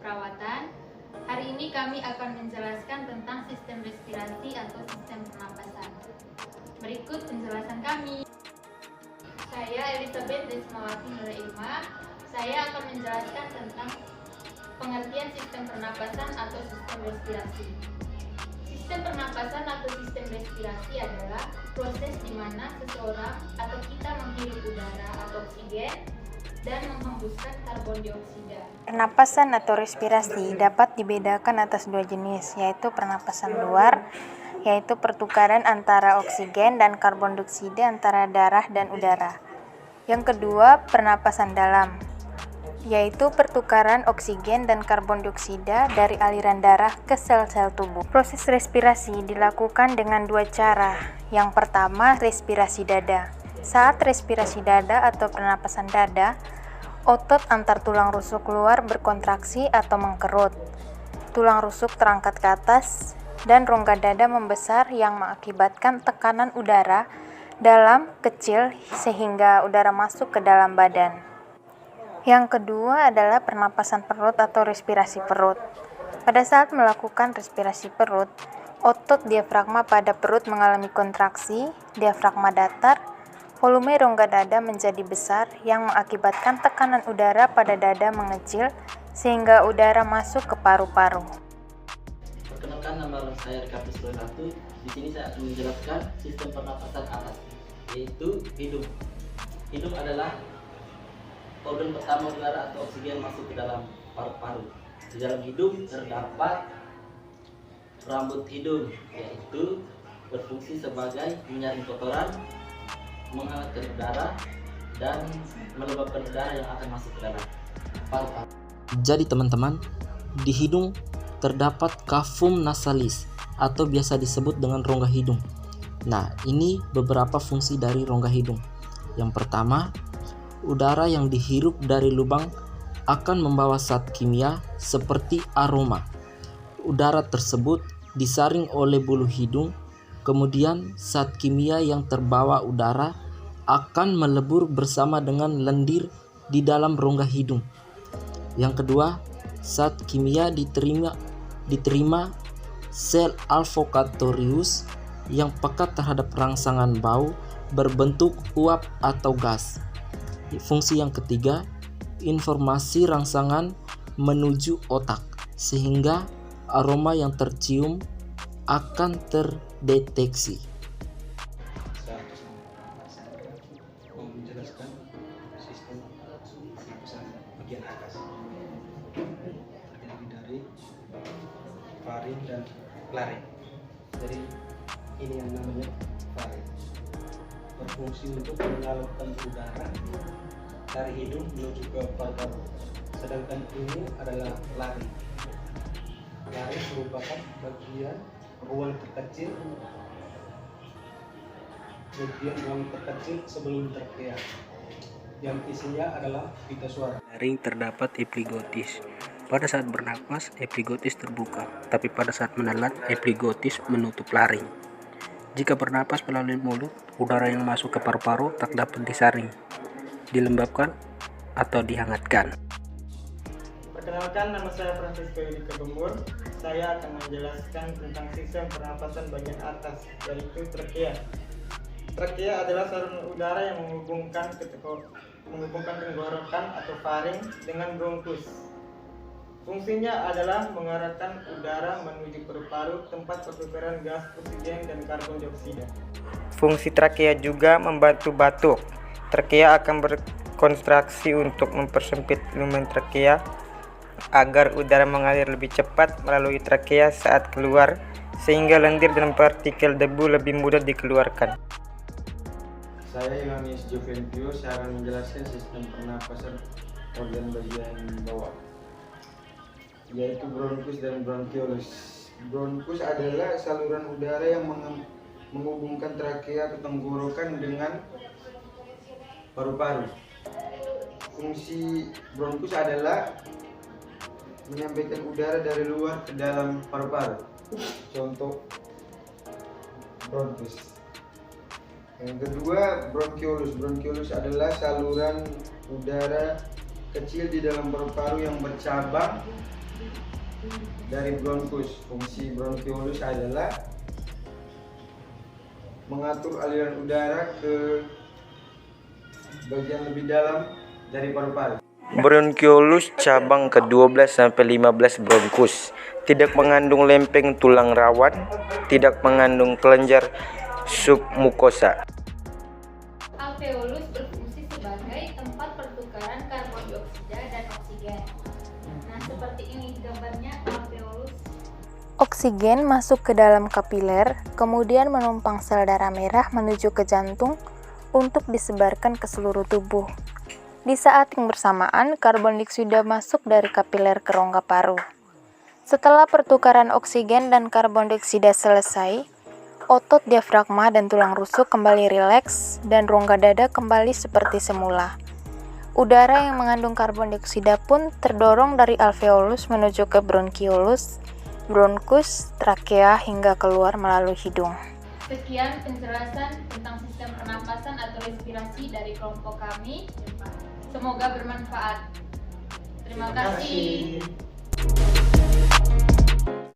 keperawatan. Hari ini kami akan menjelaskan tentang sistem respirasi atau sistem pernapasan. Berikut penjelasan kami. Saya Elizabeth Desmawati Nurailma. Saya akan menjelaskan tentang pengertian sistem pernapasan atau sistem respirasi. Sistem pernapasan atau sistem respirasi adalah proses di mana seseorang atau kita menghirup udara atau oksigen dan menghembuskan karbon dioksida. Pernapasan atau respirasi dapat dibedakan atas dua jenis, yaitu pernapasan luar, yaitu pertukaran antara oksigen dan karbon dioksida antara darah dan udara. Yang kedua, pernapasan dalam, yaitu pertukaran oksigen dan karbon dioksida dari aliran darah ke sel-sel tubuh. Proses respirasi dilakukan dengan dua cara. Yang pertama, respirasi dada. Saat respirasi dada atau pernapasan dada, otot antar tulang rusuk luar berkontraksi atau mengkerut. Tulang rusuk terangkat ke atas dan rongga dada membesar yang mengakibatkan tekanan udara dalam kecil sehingga udara masuk ke dalam badan. Yang kedua adalah pernapasan perut atau respirasi perut. Pada saat melakukan respirasi perut, otot diafragma pada perut mengalami kontraksi, diafragma datar, volume rongga dada menjadi besar yang mengakibatkan tekanan udara pada dada mengecil sehingga udara masuk ke paru-paru. Perkenalkan, nama saya Rikatus Ratu. Di sini saya akan menjelaskan sistem pernapasan atas, yaitu hidung. Hidung adalah organ pertama udara atau oksigen masuk ke dalam paru-paru. Di dalam hidung terdapat rambut hidung, yaitu berfungsi sebagai menyaring kotoran, menghangatkan udara, dan melembabkan udara yang akan masuk ke dalam paru-paru. Jadi teman-teman, di hidung terdapat cavum nasalis atau biasa disebut dengan rongga hidung. Nah, ini beberapa fungsi dari rongga hidung. Yang pertama, udara yang dihirup dari lubang akan membawa zat kimia seperti aroma. Udara tersebut disaring oleh bulu hidung, kemudian zat kimia yang terbawa udara akan melebur bersama dengan lendir di dalam rongga hidung. Yang kedua, zat kimia diterima sel olfactorius yang pekat terhadap rangsangan bau berbentuk uap atau gas. Fungsi yang ketiga, informasi rangsangan menuju otak sehingga aroma yang tercium akan terdeteksi. Saya mau menjelaskan sistem pernapasan bagian atas, terdiri dari faring dan laring. Jadi ini yang namanya faring, berfungsi untuk menyalurkan udara dari hidung menuju ke paru-paru. Sedangkan ini adalah laring. Laring merupakan bagian ruang terkecil sebelum trakea, yang isinya adalah pita suara. Laring terdapat epiglottis. Pada saat bernapas, epiglottis terbuka, tapi pada saat menelan, epiglottis menutup laring. Jika bernapas melalui mulut, udara yang masuk ke paru-paru tak dapat disaring, dilembabkan, atau dihangatkan. Perkenalkan, nama saya Francisco Yudika Gembur. Saya akan menjelaskan tentang sistem pernapasan bagian atas, yaitu trakea. Trakea adalah saluran udara yang menghubungkan tenggorokan atau faring dengan bronkus. Fungsinya adalah mengarahkan udara menuju paru-paru, tempat pertukaran gas oksigen dan karbon dioksida. Fungsi trakea juga membantu batuk. Trakea akan berkontraksi untuk mempersempit lumen trakea agar udara mengalir lebih cepat melalui trakea saat keluar, sehingga lendir dan partikel debu lebih mudah dikeluarkan. Saya Yohanes Joventius, saya akan menjelaskan sistem pernapasan organ bagian bawah, yaitu bronkus dan bronkiolus. Bronkus adalah saluran udara yang menghubungkan trakea atau tenggorokan dengan paru-paru. Fungsi bronkus adalah menyampaikan udara dari luar ke dalam paru-paru. Contoh bronkus. Yang kedua, bronkiolus. Bronkiolus adalah saluran udara kecil di dalam paru-paru yang bercabang dari bronkus. Fungsi bronkiolus adalah mengatur aliran udara ke bagian lebih dalam dari paru-paru. Bronkiolus cabang ke-12 sampai 15 bronkus. Tidak mengandung lempeng tulang rawan, tidak mengandung kelenjar submukosa. Alveolus berfungsi sebagai tempat pertukaran karbon dioksida dan oksigen. Nah, seperti ini gambarnya alveolus. Oksigen masuk ke dalam kapiler, kemudian menumpang sel darah merah menuju ke jantung untuk disebarkan ke seluruh tubuh. Di saat yang bersamaan, karbon dioksida masuk dari kapiler ke rongga paru. Setelah pertukaran oksigen dan karbon dioksida selesai, otot diafragma dan tulang rusuk kembali rileks dan rongga dada kembali seperti semula. Udara yang mengandung karbon dioksida pun terdorong dari alveolus menuju ke bronkiolus, bronkus, trakea hingga keluar melalui hidung. Sekian penjelasan tentang sistem pernapasan atau respirasi dari kelompok kami. Semoga bermanfaat. Terima kasih.